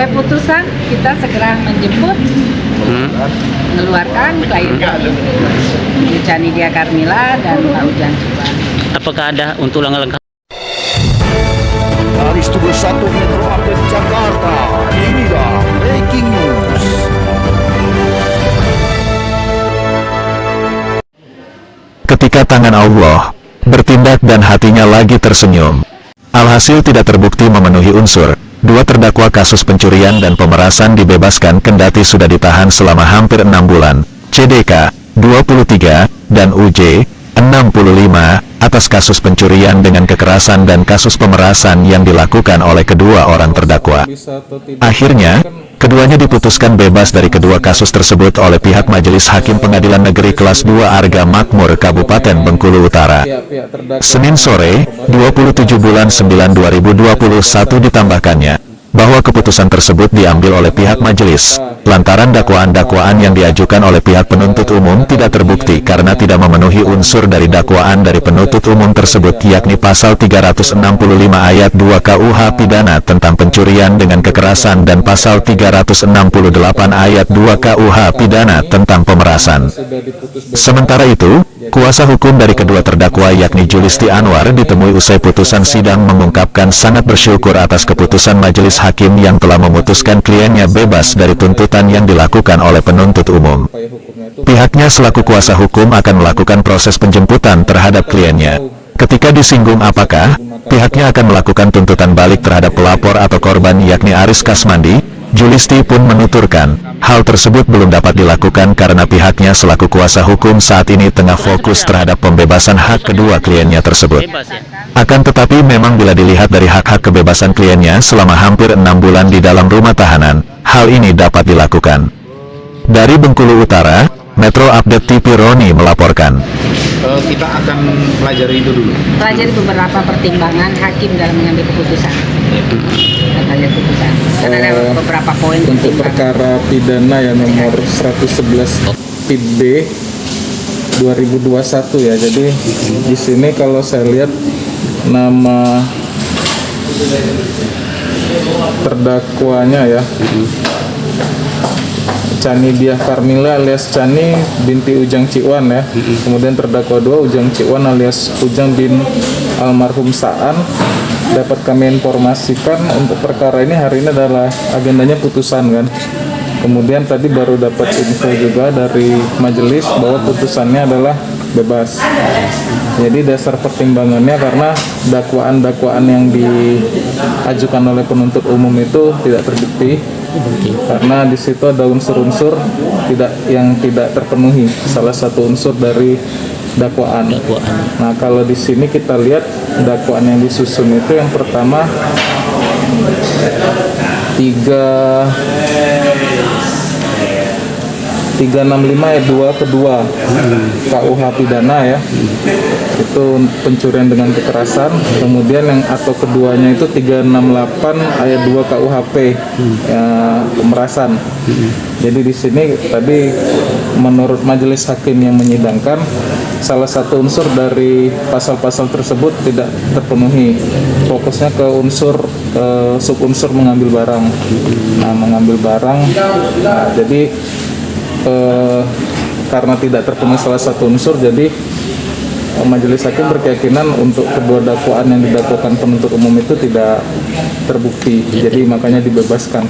Sesuai putusan, kita segera menjemput, mengeluarkan klien kami, Ibu Chanidia Carmila dan Pak Ujang Ciwan. Apakah ada untuk langkah-langkah Dari Studio 1 Metro Update Jakarta, inilah Breaking News. Ketika tangan Allah bertindak dan hatinya lagi tersenyum, alhasil tidak terbukti memenuhi unsur, dua terdakwa kasus pencurian dan pemerasan dibebaskan kendati sudah ditahan selama hampir 6 bulan, CDK, 23, dan UJ, 65, atas kasus pencurian dengan kekerasan dan kasus pemerasan yang dilakukan oleh kedua orang terdakwa. Akhirnya, keduanya diputuskan bebas dari kedua kasus tersebut oleh pihak Majelis Hakim Pengadilan Negeri Kelas 2 Arga Makmur Kabupaten Bengkulu Utara. Senin sore, 27 bulan 9 2021 ditambahkannya, bahwa keputusan tersebut diambil oleh pihak majelis, lantaran dakwaan-dakwaan yang diajukan oleh pihak penuntut umum tidak terbukti karena tidak memenuhi unsur dari dakwaan dari penuntut umum tersebut, yakni pasal 365 ayat 2 KUH pidana tentang pencurian dengan kekerasan dan pasal 368 ayat 2 KUH pidana tentang pemerasan. Sementara itu, kuasa hukum dari kedua terdakwa yakni Julisti Anwar ditemui usai putusan sidang mengungkapkan sangat bersyukur atas keputusan majelis hakim yang telah memutuskan kliennya bebas dari tuntutan yang dilakukan oleh penuntut umum. Pihaknya selaku kuasa hukum akan melakukan proses penjemputan terhadap kliennya. Ketika disinggung apakah pihaknya akan melakukan tuntutan balik terhadap pelapor atau korban yakni Aris Kasmandi, Julisti pun menuturkan, hal tersebut belum dapat dilakukan karena pihaknya selaku kuasa hukum saat ini tengah fokus terhadap pembebasan hak kedua kliennya tersebut. Akan tetapi memang bila dilihat dari hak-hak kebebasan kliennya selama hampir 6 bulan di dalam rumah tahanan, hal ini dapat dilakukan. Dari Bengkulu Utara, Metro Update TV Roni melaporkan. Kita akan pelajari itu dulu. Pelajari beberapa pertimbangan hakim dalam mengambil keputusan. Pelajari keputusan. Karena ada beberapa poin untuk pertimbangan. perkara pidana ya nomor 111 PID B 2021 ya. Jadi di sini kalau saya lihat nama terdakwanya ya, Chanidia Carmila alias Chani binti Ujang Ciwan ya. Kemudian terdakwa 2 Ujang Ciwan alias Ujang bin almarhum Saan. Dapat kami informasikan untuk perkara ini hari ini adalah agendanya putusan kan. Kemudian tadi baru dapat info juga dari majelis bahwa putusannya adalah bebas. Jadi dasar pertimbangannya karena dakwaan-dakwaan yang diajukan oleh penuntut umum itu tidak terbukti. Karena di situ ada unsur-unsur yang tidak terpenuhi, salah satu unsur dari dakwaan. Nah, kalau di sini kita lihat dakwaan yang disusun itu yang pertama 365 ayat 2 kedua KUH pidana ya, itu pencurian dengan kekerasan. Kemudian yang atau keduanya itu 368 ayat 2 KUHP ya, pemerasan. Jadi di sini tadi menurut majelis hakim yang menyidangkan salah satu unsur dari pasal-pasal tersebut tidak terpenuhi. Fokusnya ke unsur subunsur mengambil barang. Nah, mengambil barang. Nah, jadi karena tidak terpenuhi salah satu unsur, jadi majelis hakim berkeyakinan untuk kedua dakwaan yang didakwakan penuntut umum itu tidak terbukti, jadi makanya dibebaskan.